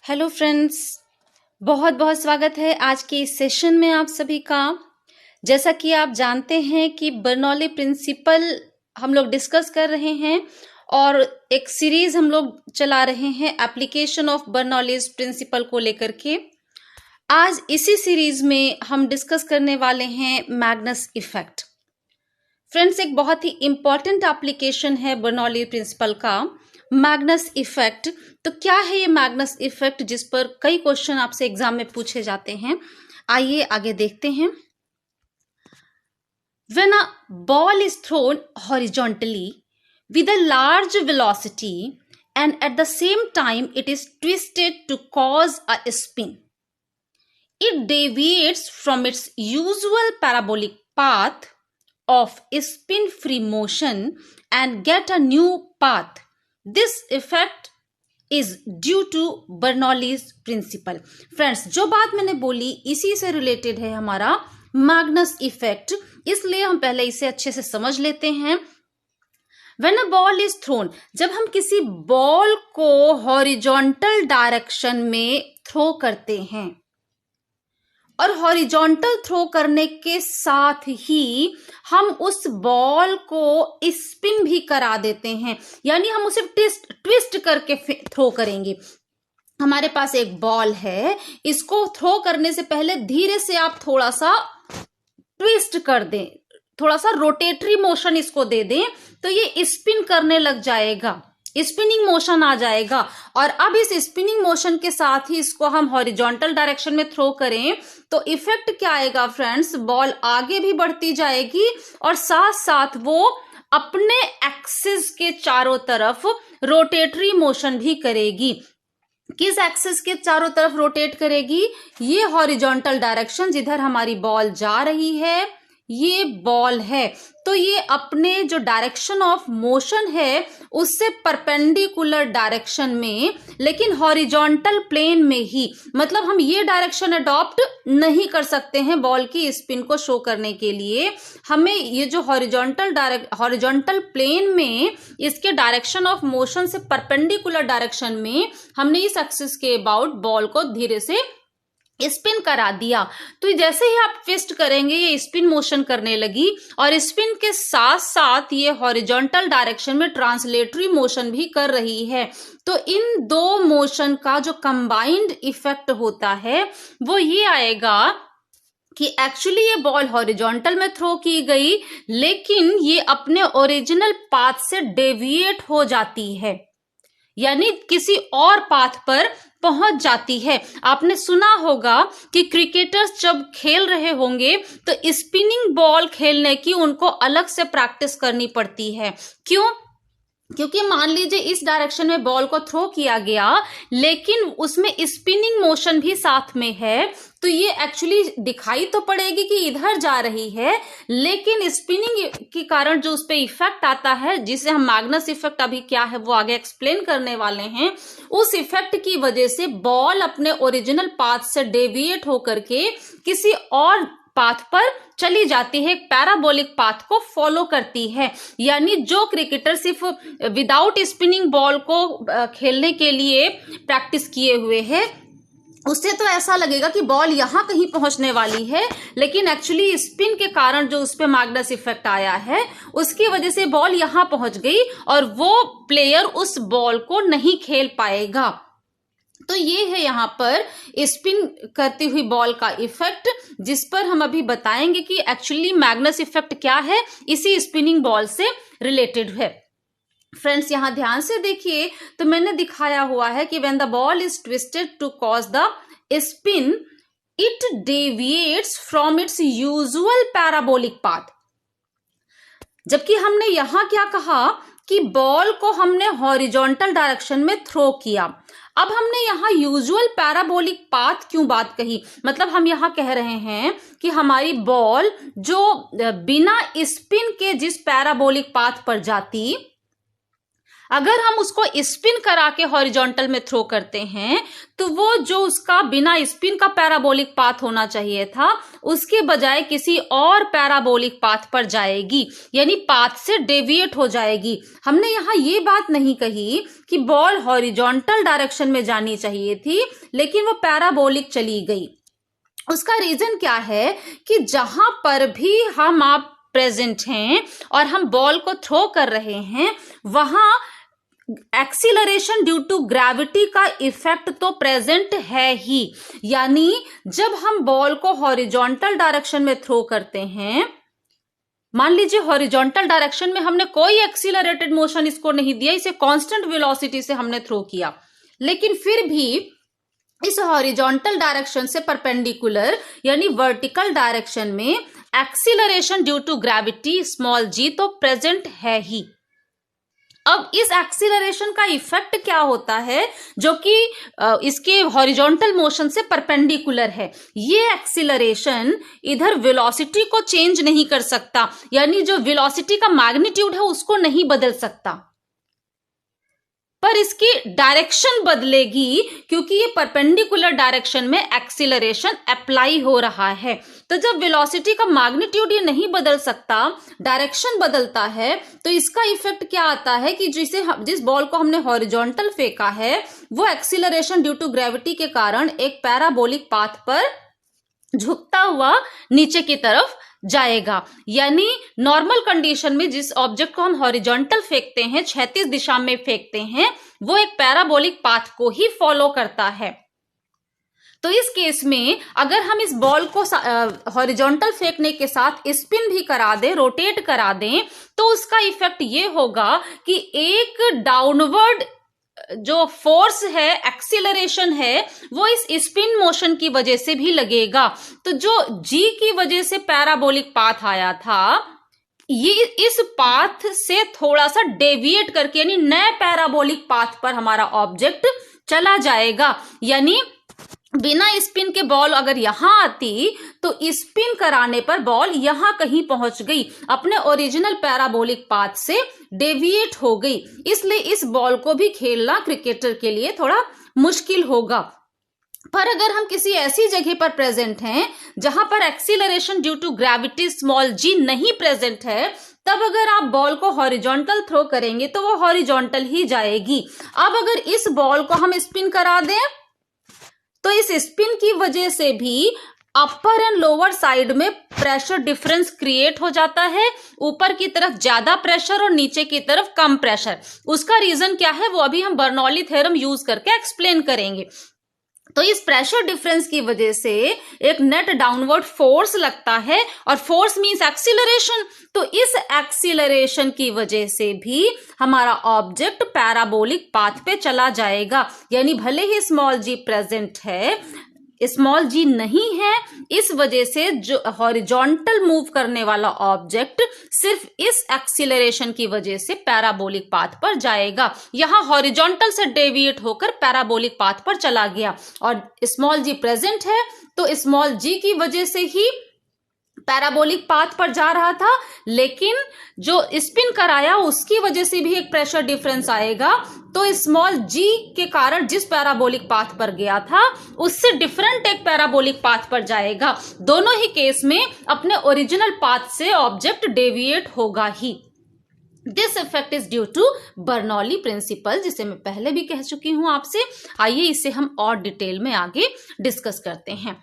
Hello friends, बहुत बहुत स्वागत है आज के इस सेशन में आप सभी का। जैसा कि आप जानते हैं कि बर्नौली प्रिंसिपल हम लोग डिस्कस कर रहे हैं और एक सीरीज हम लोग चला रहे हैं एप्लीकेशन ऑफ बर्नौलीज प्रिंसिपल को लेकर के। आज इसी सीरीज में हम डिस्कस करने वाले हैं मैग्नस इफेक्ट। फ्रेंड्स, एक बहुत ही इंपॉर्टेंट एप्लीकेशन है बर्नौली प्रिंसिपल का मैग्नस इफेक्ट। तो क्या है ये मैग्नस इफेक्ट, जिस पर कई क्वेश्चन आपसे एग्जाम में पूछे जाते हैं। आइए आगे देखते हैं। When a ball is thrown horizontally with a large velocity and at the same time it is twisted to cause a spin, it deviates from its usual parabolic path of spin-free motion and get a new path. This effect is due to Bernoulli's principle. Friends, जो बात मैंने बोली इसी से related है हमारा Magnus effect, इसलिए हम पहले इसे अच्छे से समझ लेते हैं। When a ball is thrown, जब हम किसी बॉल को हॉरिजॉन्टल डायरेक्शन में थ्रो करते हैं और हॉरिजॉन्टल थ्रो करने के साथ ही हम उस बॉल को स्पिन भी करा देते हैं, यानी हम उसे ट्विस्ट करके थ्रो करेंगे। हमारे पास एक बॉल है, इसको थ्रो करने से पहले धीरे से आप थोड़ा सा ट्विस्ट कर दें, थोड़ा सा रोटेटरी मोशन इसको दे दें तो ये स्पिन करने लग जाएगा, स्पिनिंग मोशन आ जाएगा। और अब इस स्पिनिंग मोशन के साथ ही इसको हम हॉरिजॉन्टल डायरेक्शन में थ्रो करें तो इफेक्ट क्या आएगा फ्रेंड्स, बॉल आगे भी बढ़ती जाएगी और साथ साथ वो अपने एक्सिस के चारों तरफ रोटेटरी मोशन भी करेगी। किस एक्सिस के चारों तरफ रोटेट करेगी? ये हॉरिजॉन्टल डायरेक्शन जिधर हमारी बॉल जा रही है, ये बॉल है, तो ये अपने जो डायरेक्शन ऑफ मोशन है उससे परपेंडिकुलर डायरेक्शन में, लेकिन हॉरिजॉन्टल प्लेन में ही, मतलब हम ये डायरेक्शन अडॉप्ट नहीं कर सकते हैं बॉल की स्पिन को शो करने के लिए। हमें ये जो हॉरिजॉन्टल प्लेन में इसके डायरेक्शन ऑफ मोशन से परपेंडिकुलर डायरेक्शन में हमने इस एक्सिस के अबाउट बॉल को धीरे से स्पिन करा दिया। तो जैसे ही आप ट्विस्ट करेंगे ये स्पिन मोशन करने लगी और स्पिन के साथ साथ ये हॉरिजॉन्टल डायरेक्शन में ट्रांसलेटरी मोशन भी कर रही है। तो इन दो मोशन का जो कंबाइंड इफेक्ट होता है वो ये आएगा कि एक्चुअली ये बॉल हॉरिजॉन्टल में थ्रो की गई, लेकिन ये अपने ओरिजिनल पाथ से डेविएट हो जाती है, यानी किसी और पाथ पर पहुंच जाती है। आपने सुना होगा कि क्रिकेटर्स जब खेल रहे होंगे तो स्पिनिंग बॉल खेलने की उनको अलग से प्रैक्टिस करनी पड़ती है। क्यों? क्योंकि मान लीजिए इस डायरेक्शन में बॉल को थ्रो किया गया लेकिन उसमें स्पिनिंग मोशन भी साथ में है, तो ये एक्चुअली दिखाई तो पड़ेगी कि इधर जा रही है, लेकिन स्पिनिंग के कारण जो उस पर इफेक्ट आता है, जिसे हम मैग्नस इफेक्ट अभी क्या है वो आगे एक्सप्लेन करने वाले हैं, उस इफेक्ट की वजह से बॉल अपने ओरिजिनल पाथ से डेविएट होकर के किसी और पाथ पर चली जाती है, एक पैराबोलिक पाथ को फॉलो करती है। यानी जो क्रिकेटर सिर्फ विदाउट स्पिनिंग बॉल को खेलने के लिए प्रैक्टिस किए हुए हैं उससे तो ऐसा लगेगा कि बॉल यहां कहीं पहुंचने वाली है, लेकिन एक्चुअली स्पिन के कारण जो उस पे मैग्नस इफेक्ट आया है उसकी वजह से बॉल यहां पहुंच गई और वो प्लेयर उस बॉल को नहीं खेल पाएगा। तो ये है यहाँ पर स्पिन करती हुई बॉल का इफेक्ट, जिस पर हम अभी बताएंगे कि एक्चुअली मैग्नस इफेक्ट क्या है, इसी स्पिनिंग बॉल से रिलेटेड है। फ्रेंड्स, यहां ध्यान से देखिए तो मैंने दिखाया हुआ है कि when the ball is twisted to cause the spin it deviates from its usual parabolic path. जबकि हमने यहां क्या कहा कि बॉल को हमने हॉरिजॉन्टल डायरेक्शन में थ्रो किया। अब हमने यहाँ यूजुअल पैराबोलिक पाथ क्यों बात कही, मतलब हम यहाँ कह रहे हैं कि हमारी बॉल जो बिना स्पिन के जिस पैराबोलिक पाथ पर जाती, अगर हम उसको स्पिन करा के हॉरिजॉन्टल में थ्रो करते हैं तो वो जो उसका बिना स्पिन का पैराबोलिक पाथ होना चाहिए था उसके बजाय किसी और पैराबोलिक पाथ पर जाएगी, यानी पाथ से डेविएट हो जाएगी। हमने यहाँ ये बात नहीं कही कि बॉल हॉरिजॉन्टल डायरेक्शन में जानी चाहिए थी लेकिन वो पैराबोलिक चली गई। उसका रीजन क्या है कि जहां पर भी आप प्रेजेंट हैं और हम बॉल को थ्रो कर रहे हैं वहां एक्सीलरेशन ड्यू टू ग्रेविटी का इफेक्ट तो प्रेजेंट है ही। यानी जब हम बॉल को हॉरिजॉन्टल डायरेक्शन में थ्रो करते हैं, मान लीजिए हॉरिजॉन्टल डायरेक्शन में हमने कोई एक्सीलरेटेड मोशन इसको नहीं दिया, इसे कांस्टेंट वेलोसिटी से हमने थ्रो किया, लेकिन फिर भी इस हॉरिजॉन्टल डायरेक्शन से परपेंडिकुलर यानी वर्टिकल डायरेक्शन में acceleration due to gravity small G तो प्रेजेंट है ही। अब इस एक्सीलरेशन का इफेक्ट क्या होता है जो कि इसके हॉरिजॉन्टल मोशन से परपेंडिकुलर है। ये एक्सीलरेशन इधर वेलोसिटी को चेंज नहीं कर सकता, यानी जो वेलोसिटी का मैग्नीट्यूड है उसको नहीं बदल सकता, पर इसकी डायरेक्शन बदलेगी क्योंकि ये परपेंडिकुलर डायरेक्शन में एक्सीलरेशन अप्लाई हो रहा है। तो जब वेलोसिटी का मैग्नीट्यूड ये नहीं बदल सकता, डायरेक्शन बदलता है, तो इसका इफेक्ट क्या आता है कि जिस बॉल को हमने हॉरिजॉन्टल फेंका है वो एक्सीलरेशन ड्यू टू ग्रेविटी के कारण एक पैराबोलिक पाथ पर झुकता हुआ नीचे की तरफ जाएगा। यानी नॉर्मल कंडीशन में जिस ऑब्जेक्ट को हम हॉरिजॉन्टल फेंकते हैं, क्षैतिज दिशा में फेंकते हैं, वो एक पैराबोलिक पाथ को ही फॉलो करता है। तो इस केस में अगर हम इस बॉल को हॉरिजॉन्टल फेंकने के साथ स्पिन भी करा दें, रोटेट करा दें, तो उसका इफेक्ट ये होगा कि एक डाउनवर्ड जो फोर्स है, एक्सीलरेशन है, वो इस स्पिन मोशन की वजह से भी लगेगा। तो जो जी की वजह से पैराबोलिक पाथ आया था, ये इस पाथ से थोड़ा सा डेविएट करके यानी नए पैराबोलिक पाथ पर हमारा ऑब्जेक्ट चला जाएगा। यानी बिना स्पिन के बॉल अगर यहां आती तो स्पिन कराने पर बॉल यहां कहीं पहुंच गई, अपने ओरिजिनल पैराबोलिक पाथ से डेविएट हो गई। इसलिए इस बॉल को भी खेलना क्रिकेटर के लिए थोड़ा मुश्किल होगा। पर अगर हम किसी ऐसी जगह पर प्रेजेंट हैं जहां पर acceleration due to gravity small G नहीं प्रेजेंट है, तब अगर आप बॉल को हॉरिजॉन्टल थ्रो करेंगे तो वो हॉरिजॉन्टल ही जाएगी। अब अगर इस बॉल को हम स्पिन करा दें तो इस स्पिन की वजह से भी अपर एंड लोअर साइड में प्रेशर डिफरेंस क्रिएट हो जाता है। ऊपर की तरफ ज्यादा प्रेशर और नीचे की तरफ कम प्रेशर। उसका रीजन क्या है वो अभी हम बर्नौली थ्योरम यूज करके एक्सप्लेन करेंगे। तो इस प्रेशर डिफरेंस की वजह से एक नेट डाउनवर्ड फोर्स लगता है और फोर्स मींस एक्सीलरेशन। तो इस एक्सीलरेशन की वजह से भी हमारा ऑब्जेक्ट पैराबोलिक पाथ पे चला जाएगा। यानी भले ही स्मॉल जी प्रेजेंट है, स्मॉल जी नहीं है, इस वजह से जो हॉरिजॉन्टल मूव करने वाला ऑब्जेक्ट सिर्फ इस एक्सीलरेशन की वजह से पैराबोलिक पाथ पर जाएगा। यहां हॉरिजॉन्टल से डेविएट होकर पैराबोलिक पाथ पर चला गया और स्मॉल जी प्रेजेंट है, तो स्मॉल जी की वजह से ही पैराबोलिक पाथ पर जा रहा था, लेकिन जो स्पिन कराया उसकी वजह से भी एक प्रेशर डिफरेंस आएगा। तो स्मॉल जी के कारण जिस पैराबोलिक पाथ पर गया था उससे डिफरेंट एक पैराबोलिक पाथ पर जाएगा। दोनों ही केस में अपने ओरिजिनल पाथ से ऑब्जेक्ट डेविएट होगा ही। This effect is due to Bernoulli principal, जिसे मैं पहले भी कह चुकी हूं आपसे। आइए इसे हम और डिटेल में आगे डिस्कस करते हैं।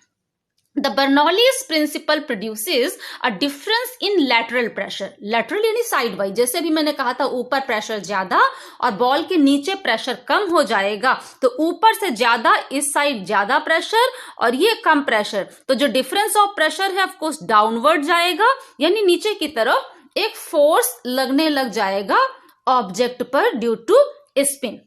The Bernoulli's principle produces a difference in lateral pressure. Lateral यानी साइड वाइज, जैसे अभी मैंने कहा था ऊपर प्रेशर ज्यादा और बॉल के नीचे प्रेशर कम हो जाएगा, तो ऊपर से ज्यादा इस साइड ज्यादा प्रेशर और ये कम प्रेशर, तो जो डिफरेंस ऑफ प्रेशर है ऑफकोर्स डाउनवर्ड जाएगा, यानी नीचे की तरफ एक फोर्स लगने लग जाएगा ऑब्जेक्ट पर due to spin.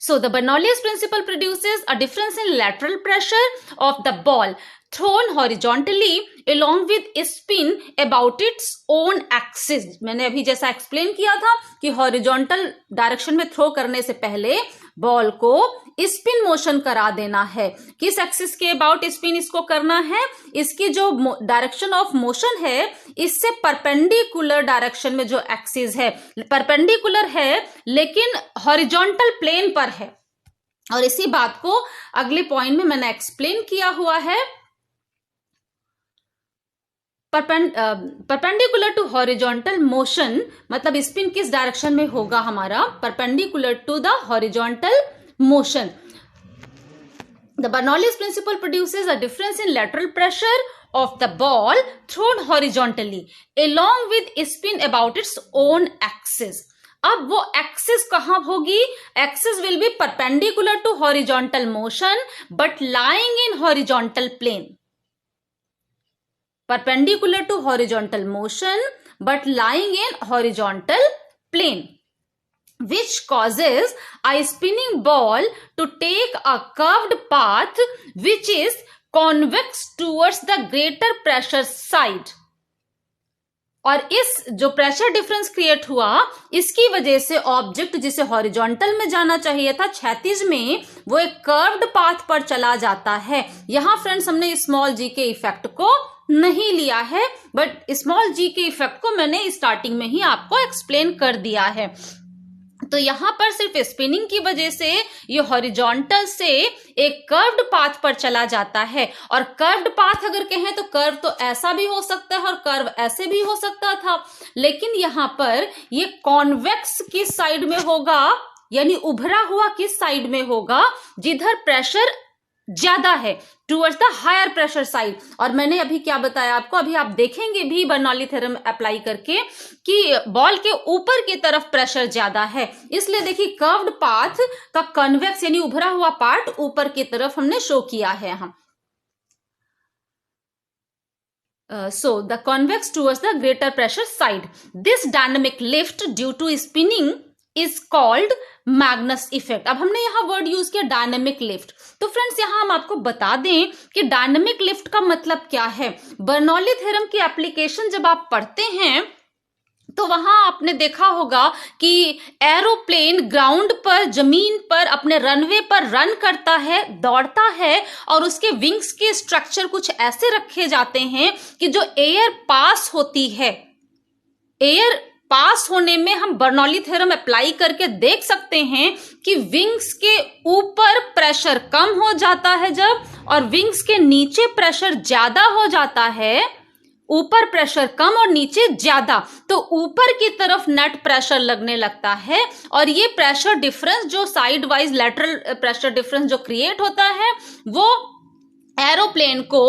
So the Bernoulli's principle produces a difference in lateral pressure of the ball. thrown horizontally along with spin about its own axis। मैंने अभी जैसा एक्सप्लेन किया था कि हॉरिजॉन्टल डायरेक्शन में थ्रो करने से पहले बॉल को स्पिन मोशन करा देना है। किस एक्सिस के अबाउट स्पिन इसको करना है? इसकी जो डायरेक्शन ऑफ मोशन है इससे परपेंडिकुलर डायरेक्शन में जो एक्सिस है, परपेंडिकुलर है लेकिन हॉरिजॉन्टल प्लेन पर है। और इसी बात को अगले पॉइंट में मैंने एक्सप्लेन किया हुआ है। परपेंडिकुलर टू हॉरिजॉन्टल मोशन मतलब स्पिन किस डायरेक्शन में होगा हमारा? Perpendicular to the horizontal motion. The Bernoulli's principle produces a difference in lateral pressure of the ball thrown horizontally along with spin about its own axis। अब वो axis कहां होगी? Axis will be perpendicular to horizontal motion but lying in horizontal plane. perpendicular to horizontal motion but lying in horizontal plane, which causes a spinning ball to take a curved path which is convex towards the greater pressure side। और इस जो pressure difference create हुआ इसकी वजह से object जिसे horizontal में जाना चाहिए था क्षैतिज में, वो एक कर्व्ड पाथ पर चला जाता है। यहां फ्रेंड्स हमने स्मॉल जी के इफेक्ट को नहीं लिया है बट स्मॉल जी के इफेक्ट को मैंने स्टार्टिंग में ही आपको एक्सप्लेन कर दिया है। तो यहां पर सिर्फ स्पिनिंग की वजह से ये हॉरिजॉन्टल से एक कर्व्ड पाथ पर चला जाता है। और कर्व्ड पाथ अगर कहें तो कर्व तो ऐसा भी हो सकता है और कर्व ऐसे भी हो सकता था, लेकिन यहां पर ये कॉन्वेक्स किस साइड में होगा यानी उभरा हुआ किस साइड में होगा? जिधर प्रेशर ज्यादा है, towards the higher pressure side. और मैंने अभी क्या बताया आपको, अभी आप देखेंगे भी बर्नौली थ्योरम अप्लाई करके कि बॉल के ऊपर की तरफ प्रेशर ज्यादा है, इसलिए देखिए कर्व्ड पाथ का कन्वेक्स यानी उभरा हुआ पार्ट ऊपर की तरफ हमने शो किया है हम। So the convex towards the greater pressure side. This dynamic lift due to spinning is called Magnus effect. अब हमने यहां वर्ड यूज किया डायनेमिक लिफ्ट। तो फ्रेंड्स यहां हम आपको बता दें कि डायनेमिक लिफ्ट का मतलब क्या है। बर्नौली थ्योरम की एप्लीकेशन जब आप पढ़ते हैं तो वहां आपने देखा होगा कि एरोप्लेन ग्राउंड पर जमीन पर अपने रनवे पर रन करता है, दौड़ता है और उसके विंग्स के स्ट्रक्चर कुछ ऐसे रखे जाते हैं कि जो एयर पास होती है, एयर पास होने में हम बर्नौली थ्योरम अप्लाई करके देख सकते हैं कि विंग्स के ऊपर प्रेशर कम हो जाता है जब, और विंग्स के नीचे प्रेशर ज्यादा हो जाता है। ऊपर प्रेशर कम और नीचे ज्यादा, तो ऊपर की तरफ नेट प्रेशर लगने लगता है और ये प्रेशर डिफरेंस जो side wise lateral pressure difference जो क्रिएट होता है वो एरोप्लेन को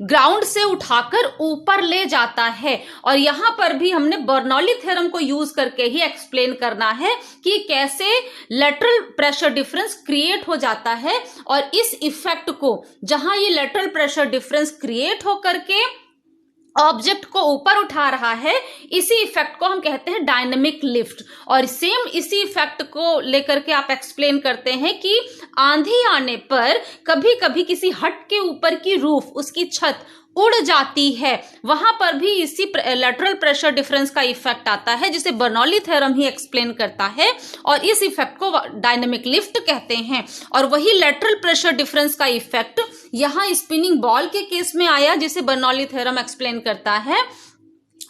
ग्राउंड से उठाकर ऊपर ले जाता है। और यहां पर भी हमने बर्नौली थ्योरम को यूज करके ही एक्सप्लेन करना है कि कैसे लेटरल प्रेशर डिफरेंस क्रिएट हो जाता है। और इस इफेक्ट को जहां ये लेटरल प्रेशर डिफरेंस क्रिएट होकर के ऑब्जेक्ट को ऊपर उठा रहा है, इसी इफेक्ट को हम कहते हैं डायनेमिक लिफ्ट। और सेम इसी इफेक्ट को लेकर के आप एक्सप्लेन करते हैं कि आंधी आने पर कभी कभी किसी हट के ऊपर की रूफ, उसकी छत उड़ जाती है, वहां पर भी इसी लेटरल प्रेशर डिफरेंस का इफेक्ट आता है जिसे बर्नौली थ्योरम ही एक्सप्लेन करता है और इस इफेक्ट को डायनेमिक लिफ्ट कहते हैं। और वही लेटरल प्रेशर डिफरेंस का इफेक्ट यहां स्पिनिंग बॉल के केस में आया जिसे बर्नौली थ्योरम एक्सप्लेन करता है।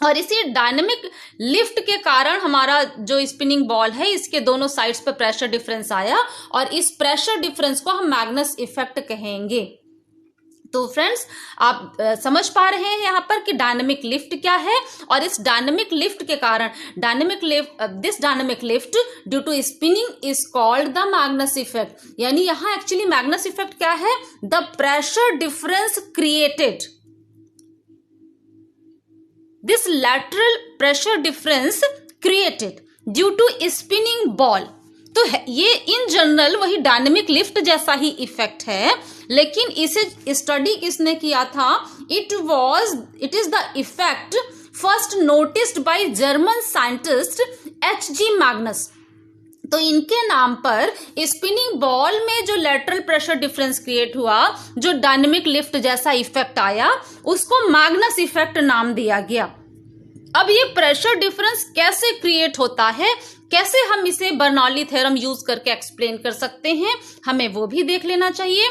और इसी डायनेमिक लिफ्ट के कारण हमारा जो स्पिनिंग बॉल है इसके दोनों साइड्स पर प्रेशर डिफरेंस आया और इस प्रेशर डिफरेंस को हम मैग्नस इफेक्ट कहेंगे। तो फ्रेंड्स आप समझ पा रहे हैं यहाँ पर कि डायनेमिक लिफ्ट क्या है। और इस डायनेमिक लिफ्ट के कारण this dynamic lift due to spinning is called the Magnus effect. यानी यहाँ एक्चुअली मैग्नस इफेक्ट क्या है? The pressure difference created, this lateral pressure difference created due to spinning ball. तो ये इन जनरल वही dynamic lift जैसा ही effect है, लेकिन इसे स्टडी किसने किया था? It is the effect first noticed by German scientist H.G. Magnus. तो इनके नाम पर स्पिनिंग बॉल में जो लेटरल प्रेशर डिफरेंस क्रिएट हुआ, जो डायनेमिक लिफ्ट जैसा इफेक्ट आया, उसको मैग्नस इफेक्ट नाम दिया गया। अब ये प्रेशर डिफरेंस कैसे क्रिएट होता है, कैसे हम इसे बर्नौली थ्योरम यूज करके एक्सप्लेन कर सकते हैं, हमें वो भी देख लेना चाहिए।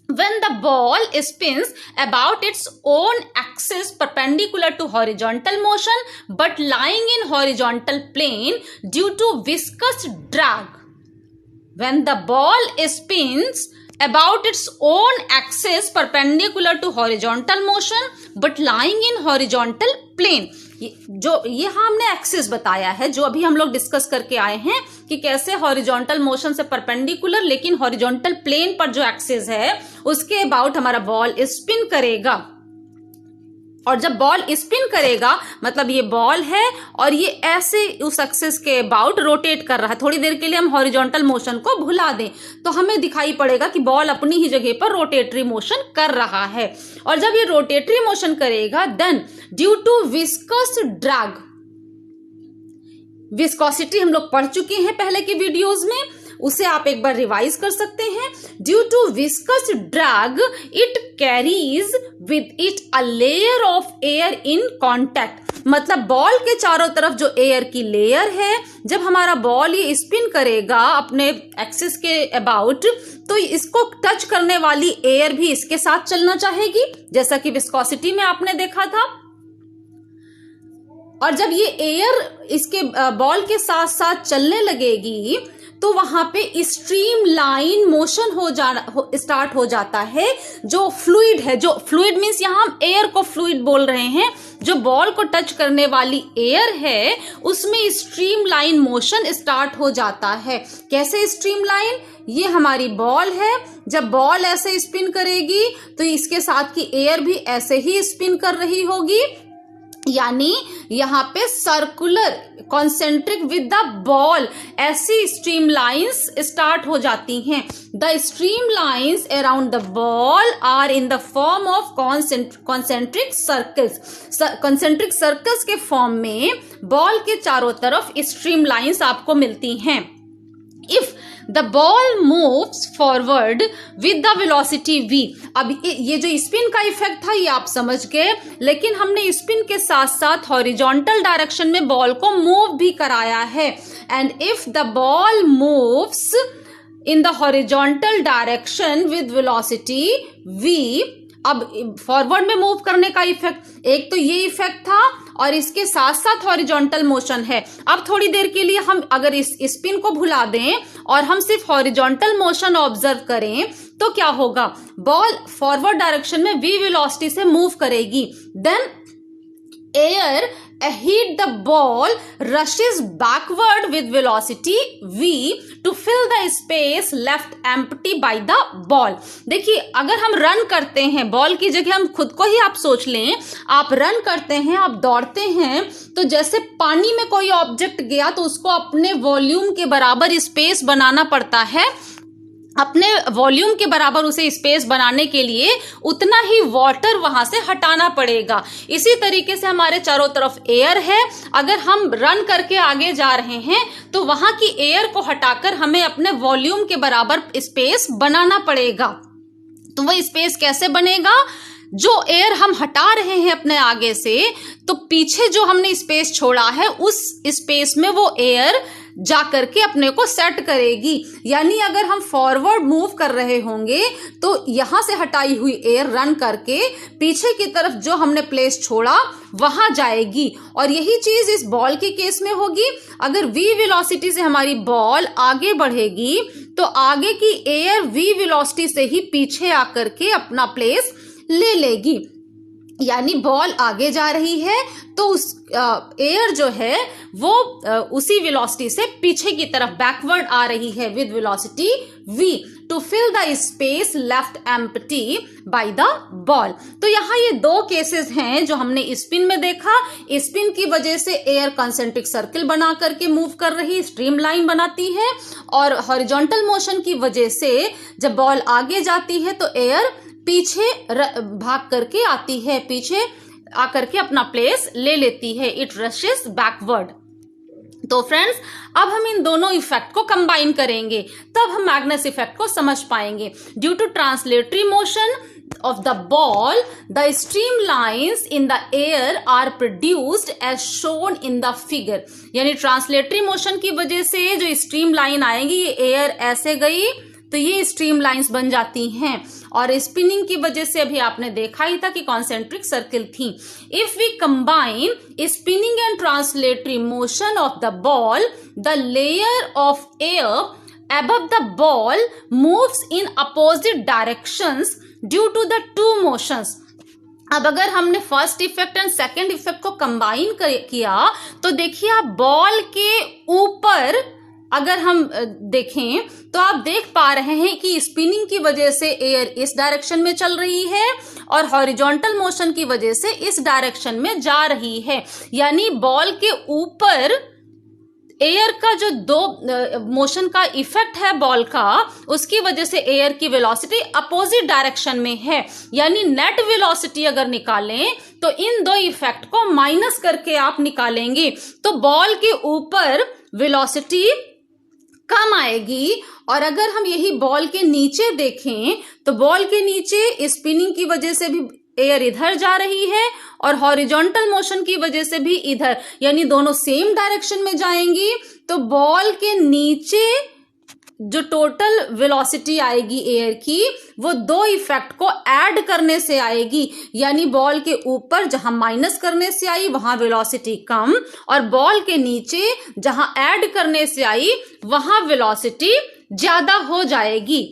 When the ball spins about its own axis perpendicular to horizontal motion but lying in horizontal plane due to viscous drag. When the ball spins about its own axis perpendicular to horizontal motion but lying in horizontal plane. ये हमने axis बताया है, जो अभी हम लोग discuss करके आए हैं कि कैसे हॉरिजॉन्टल मोशन से परपेंडिकुलर लेकिन हॉरिजॉन्टल प्लेन पर जो एक्सिस है उसके अबाउट हमारा बॉल स्पिन करेगा। और जब बॉल स्पिन करेगा मतलब ये बॉल है और ये ऐसे उस एक्सिस के अबाउट रोटेट कर रहा है। थोड़ी देर के लिए हम हॉरिजॉन्टल मोशन को भुला दें तो हमें दिखाई पड़ेगा कि बॉल अपनी ही जगह पर रोटेटरी मोशन कर रहा है। और जब ये रोटेटरी मोशन करेगा then due to viscous drag, viscosity हम लोग पढ़ चुके हैं पहले के वीडियोस में, उसे आप एक बार रिवाइज कर सकते हैं। Due to viscous drag it carries with it a layer of air in contact. मतलब बॉल के चारों तरफ जो एयर की लेयर है, जब हमारा बॉल ये स्पिन करेगा अपने एक्सिस के अबाउट तो इसको टच करने वाली एयर भी इसके साथ चलना चाहेगी, जैसा कि विस्कोसिटी में आपने देखा था। और जब ये एयर इसके बॉल के साथ साथ चलने लगेगी तो वहां पे स्ट्रीम लाइन मोशन स्टार्ट हो जाता है। जो फ्लूइड है, जो फ्लूइड मीन्स यहां हम एयर को फ्लूइड बोल रहे हैं, जो बॉल को टच करने वाली एयर है उसमें स्ट्रीम लाइन मोशन स्टार्ट हो जाता है। कैसे स्ट्रीम लाइन? ये हमारी बॉल है, जब बॉल ऐसे स्पिन करेगी तो इसके साथ की एयर भी ऐसे ही स्पिन कर रही होगी, यानी यहाँ पे circular concentric with the ball ऐसी स्ट्रीम लाइंस स्टार्ट हो जाती हैं। The stream lines around the ball are in the form of concentric circles. Concentric circles के फॉर्म में बॉल के चारों तरफ स्ट्रीम लाइंस आपको मिलती हैं। If the ball moves forward with the velocity v, अब ये जो स्पिन का इफेक्ट था ये आप समझ गए, लेकिन हमने स्पिन के साथ साथ हॉरिजॉन्टल डायरेक्शन में बॉल को मूव भी कराया है। And if the ball moves in the horizontal direction with velocity v, अब फॉरवर्ड में मूव करने का इफेक्ट, एक तो ये इफेक्ट था और इसके साथ साथ हॉरिजॉन्टल मोशन है। अब थोड़ी देर के लिए हम अगर इस स्पिन को भुला दें और हम सिर्फ हॉरिजॉन्टल मोशन ऑब्जर्व करें तो क्या होगा? बॉल फॉरवर्ड डायरेक्शन में v वेलोसिटी से मूव करेगी, then air ahead the ball rushes backward with velocity v to fill the space left empty by the ball। देखिए अगर हम रन करते हैं, बॉल की जगह हम खुद को ही आप सोच लें, आप रन करते हैं, आप दौड़ते हैं, तो जैसे पानी में कोई ऑब्जेक्ट गया तो उसको अपने वॉल्यूम के बराबर स्पेस बनाना पड़ता है। अपने वॉल्यूम के बराबर उसे स्पेस बनाने के लिए उतना ही वाटर वहां से हटाना पड़ेगा। इसी तरीके से हमारे चारों तरफ एयर है, अगर हम रन करके आगे जा रहे हैं तो वहां की एयर को हटाकर हमें अपने वॉल्यूम के बराबर स्पेस बनाना पड़ेगा। तो वह स्पेस कैसे बनेगा? जो एयर हम हटा रहे हैं अपने आगे से, तो पीछे जो हमने स्पेस छोड़ा है उस स्पेस में वो एयर जा करके अपने को सेट करेगी। यानी अगर हम फॉरवर्ड मूव कर रहे होंगे तो यहां से हटाई हुई एयर रन करके पीछे की तरफ जो हमने प्लेस छोड़ा वहां जाएगी। और यही चीज इस बॉल के केस में होगी। अगर v वेलोसिटी से हमारी बॉल आगे बढ़ेगी तो आगे की एयर v वेलोसिटी से ही पीछे आकर के अपना प्लेस ले लेगी। यानी बॉल आगे जा रही है तो उस एयर जो है वो उसी वेलोसिटी से पीछे की तरफ बैकवर्ड आ रही है with velocity v to fill the space left empty by the ball. तो यहाँ ये दो केसेस हैं जो हमने स्पिन में देखा। स्पिन की वजह से एयर कंसेंट्रिक सर्कल बना करके मूव कर रही स्ट्रीम लाइन बनाती है, और हॉरिजॉन्टल मोशन की वजह से जब बॉल आगे जाती है तो एयर पीछे भाग करके आती है, पीछे आकर के अपना प्लेस ले लेती है, इट रशेस बैकवर्ड। तो फ्रेंड्स, अब हम इन दोनों इफेक्ट को कंबाइन करेंगे, तब हम मैग्नस इफेक्ट को समझ पाएंगे। Due to translatory motion of the ball, the streamlines in the air are produced as shown in the figure। यानी ट्रांसलेटरी मोशन की वजह से जो स्ट्रीम लाइन आएंगी, ये एयर ऐसे गई तो ये स्ट्रीम लाइंस बन जाती हैं, और स्पिनिंग की वजह से अभी आपने देखा ही था कि कॉन्सेंट्रिक सर्किल थी। If we combine spinning and translatory motion of the ball, the layer of air above the ball moves in opposite directions due to the two motions. अब अगर हमने first effect and second effect को combine किया तो देखिए, आप ball के ऊपर अगर हम देखें तो आप देख पा रहे हैं कि स्पिनिंग की वजह से एयर इस डायरेक्शन में चल रही है और हॉरिजॉन्टल मोशन की वजह से इस डायरेक्शन में जा रही है। यानी बॉल के ऊपर एयर का जो दो मोशन का इफेक्ट है बॉल का, उसकी वजह से एयर की वेलोसिटी अपोजिट डायरेक्शन में है। यानी नेट वेलोसिटी अगर निकालें तो इन दो इफेक्ट को माइनस करके आप निकालेंगे तो बॉल के ऊपर वेलोसिटी कम आएगी, और अगर हम यही बॉल के नीचे देखें तो बॉल के नीचे स्पिनिंग की वजह से भी एयर इधर जा रही है और हॉरिजॉन्टल मोशन की वजह से भी इधर, यानी दोनों सेम डायरेक्शन में जाएंगी। तो बॉल के नीचे जो टोटल वेलोसिटी आएगी एयर की, वो दो इफेक्ट को ऐड करने से आएगी। यानी बॉल के ऊपर जहां माइनस करने से आई वहां वेलोसिटी कम, और बॉल के नीचे जहां ऐड करने से आई वहां वेलोसिटी ज्यादा हो जाएगी।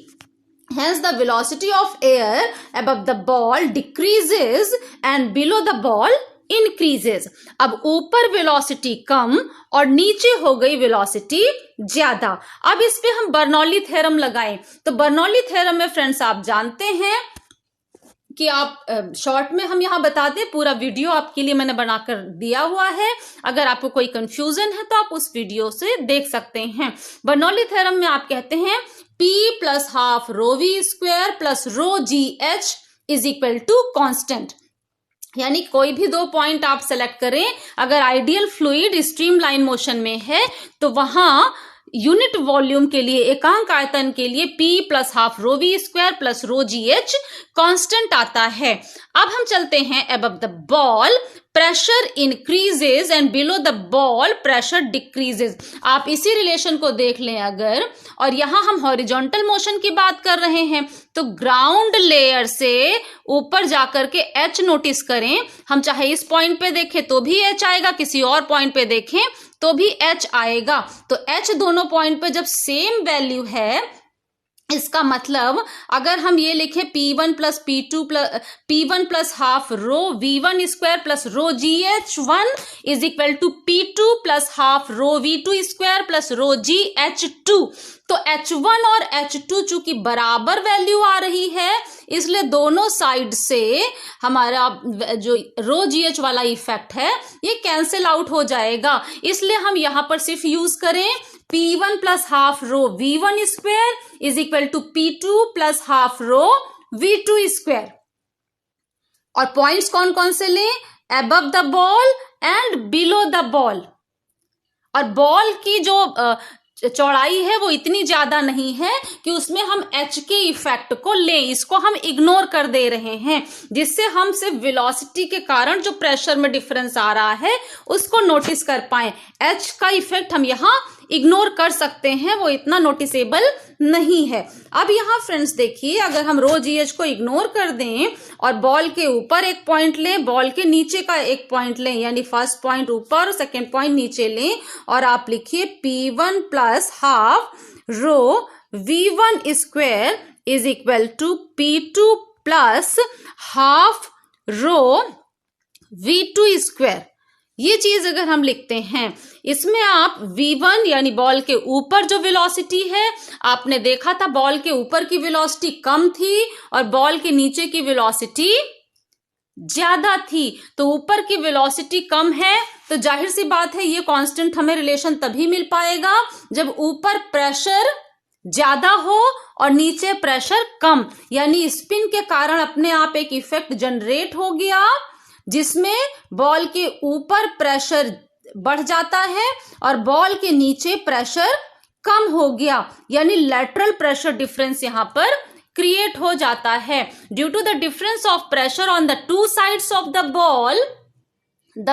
Hence the velocity of air above the ball decreases and below the ball increases। अब ऊपर वेलोसिटी कम और नीचे हो गई वेलोसिटी ज्यादा। अब इस पे हम बर्नौली थ्योरम लगाएं तो बर्नौली थ्योरम में फ्रेंड्स आप जानते हैं कि आप शॉर्ट में हम यहां बता दें, पूरा वीडियो आपके लिए मैंने बनाकर दिया हुआ है। अगर आपको कोई कंफ्यूजन है तो आप उस वीडियो से देख सकते हैं। बर्नौली थ्योरम में आप कहते हैं P plus half rho v square plus rho g h is equal to constant. यानी कोई भी दो पॉइंट आप सेलेक्ट करें, अगर आइडियल फ्लूइड स्ट्रीमलाइन मोशन में है तो वहां यूनिट वॉल्यूम के लिए, एकांक आयतन के लिए P plus half rho v square plus rho g h constant आता है। अब हम चलते हैं above the ball pressure increases and below the ball pressure decreases. आप इसी रिलेशन को देख लें अगर, और यहां हम हॉरिजॉन्टल मोशन की बात कर रहे हैं तो ग्राउंड लेयर से ऊपर जाकर के H नोटिस करें। हम चाहे इस पॉइंट पे देखें तो भी H आएगा, किसी और पॉइंट पे देखें तो भी H आएगा। तो H दोनों पॉइंट पे जब सेम वैल्यू है, इसका मतलब अगर हम ये लिखें P1 plus P1 plus half rho V1 square plus rho GH1 is equal to P2 plus half rho V2 square plus rho GH2। तो H1 और H2 चूंकि बराबर वैल्यू आ रही है, इसलिए दोनों साइड से हमारा जो रो GH वाला इफेक्ट है ये कैंसिल आउट हो जाएगा। इसलिए हम यहां पर सिर्फ यूज करें P1 plus half rho V1 square is equal to P2 plus half rho V2 square. और पॉइंट्स कौन कौन से लें? Above the ball and below the ball. और बॉल की जो चौड़ाई है वो इतनी ज्यादा नहीं है कि उसमें हम H के इफेक्ट को लें, इसको हम इग्नोर कर दे रहे हैं, जिससे हम सिर्फ वेलोसिटी के कारण जो प्रेशर में डिफरेंस आ रहा है उसको नोटिस कर पाए। H का इफेक्ट हम यहाँ इग्नोर कर सकते हैं, वो इतना नोटिसेबल नहीं है। अब यहाँ फ्रेंड्स देखिए, अगर हम रो GH को इग्नोर कर दें और बॉल के ऊपर एक पॉइंट लें, बॉल के नीचे का एक पॉइंट लें, यानी फर्स्ट पॉइंट ऊपर और सेकेंड पॉइंट नीचे लें, और आप लिखिए P1 plus half rho V1 square is equal to P2 plus half rho V2 square. ये चीज अगर हम लिखते हैं, इसमें आप V1 यानी बॉल के ऊपर जो वेलोसिटी है, आपने देखा था बॉल के ऊपर की वेलोसिटी कम थी और बॉल के नीचे की वेलोसिटी ज्यादा थी। तो ऊपर की वेलोसिटी कम है तो जाहिर सी बात है ये कांस्टेंट हमें रिलेशन तभी मिल पाएगा जब ऊपर प्रेशर ज्यादा हो और नीचे प्रेशर कम। यानी स्पिन के कारण अपने आप एक इफेक्ट जनरेट हो गया जिसमें बॉल के ऊपर प्रेशर बढ़ जाता है और बॉल के नीचे प्रेशर कम हो गया, यानी लेटरल प्रेशर डिफरेंस यहां पर क्रिएट हो जाता है। Due to the difference of pressure on the two sides of the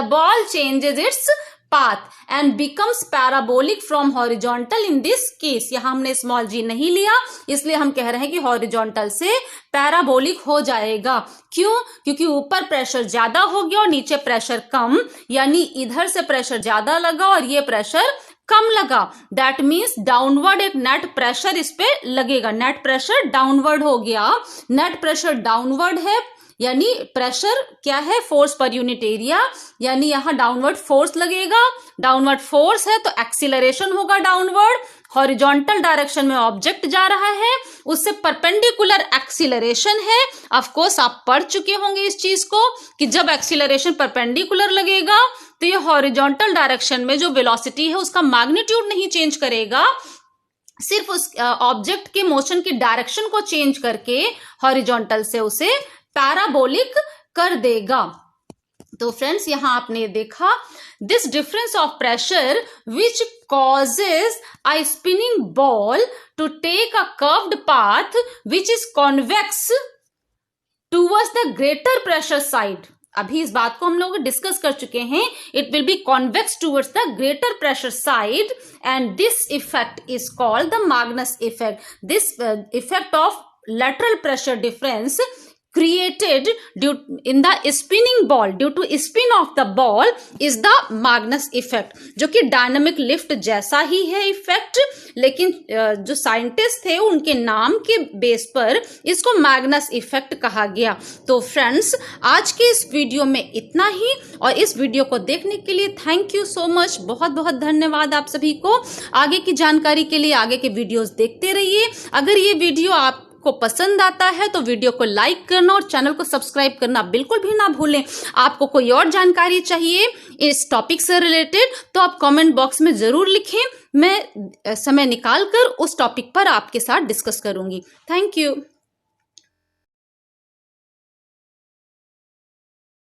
ball changes its path and becomes parabolic from horizontal in this case। यहां हमने स्मॉल जी नहीं लिया, इसलिए हम कह रहे हैं कि हॉरिजॉन्टल से पैराबोलिक हो जाएगा। क्यों? क्योंकि ऊपर प्रेशर ज्यादा हो गया और नीचे प्रेशर कम, यानी इधर से प्रेशर ज्यादा लगा और ये प्रेशर कम लगा। दैट मीन्स डाउनवर्ड एक नेट प्रेशर इस पे लगेगा, नेट प्रेशर डाउनवर्ड हो गया। नेट प्रेशर डाउनवर्ड है, यानी प्रेशर क्या है, फोर्स पर यूनिट एरिया, यानी यहां डाउनवर्ड फोर्स लगेगा। डाउनवर्ड फोर्स है तो एक्सीलरेशन होगा डाउनवर्ड। हॉरिजॉन्टल डायरेक्शन में ऑब्जेक्ट जा रहा है, उससे परपेंडिकुलर एक्सीलरेशन है। ऑफ कोर्स आप पढ़ चुके होंगे इस चीज को कि जब एक्सीलरेशन परपेंडिकुलर लगेगा तो ये हॉरिजॉन्टल डायरेक्शन में जो वेलोसिटी है उसका मैग्नीट्यूड नहीं चेंज करेगा, सिर्फ उस ऑब्जेक्ट के मोशन की डायरेक्शन को चेंज करके हॉरिजॉन्टल से उसे पैराबोलिक कर देगा। तो फ्रेंड्स यहां आपने देखा this difference of pressure which causes a spinning ball to take a curved path which is convex towards the greater pressure side. अभी इस बात को हम लोग डिस्कस कर चुके हैं। It will be convex towards the greater pressure side and this effect is called the Magnus effect. This effect of lateral pressure difference created in the spinning ball due to spin of the ball is the Magnus effect, जो कि dynamic lift जैसा ही है effect, लेकिन जो scientist थे उनके नाम के बेस पर इसको मैग्नस इफेक्ट कहा गया। तो फ्रेंड्स आज के इस वीडियो में इतना ही, और इस वीडियो को देखने के लिए थैंक यू सो मच, बहुत बहुत धन्यवाद आप सभी को। आगे की जानकारी के लिए आगे के वीडियोस देखते रहिए। अगर ये वीडियो आप को पसंद आता है तो वीडियो को लाइक करना और चैनल को सब्सक्राइब करना बिल्कुल भी ना भूलें। आपको कोई और जानकारी चाहिए इस टॉपिक से रिलेटेड तो आप कमेंट बॉक्स में जरूर लिखें, मैं समय निकाल कर उस टॉपिक पर आपके साथ डिस्कस करूंगी। Thank you.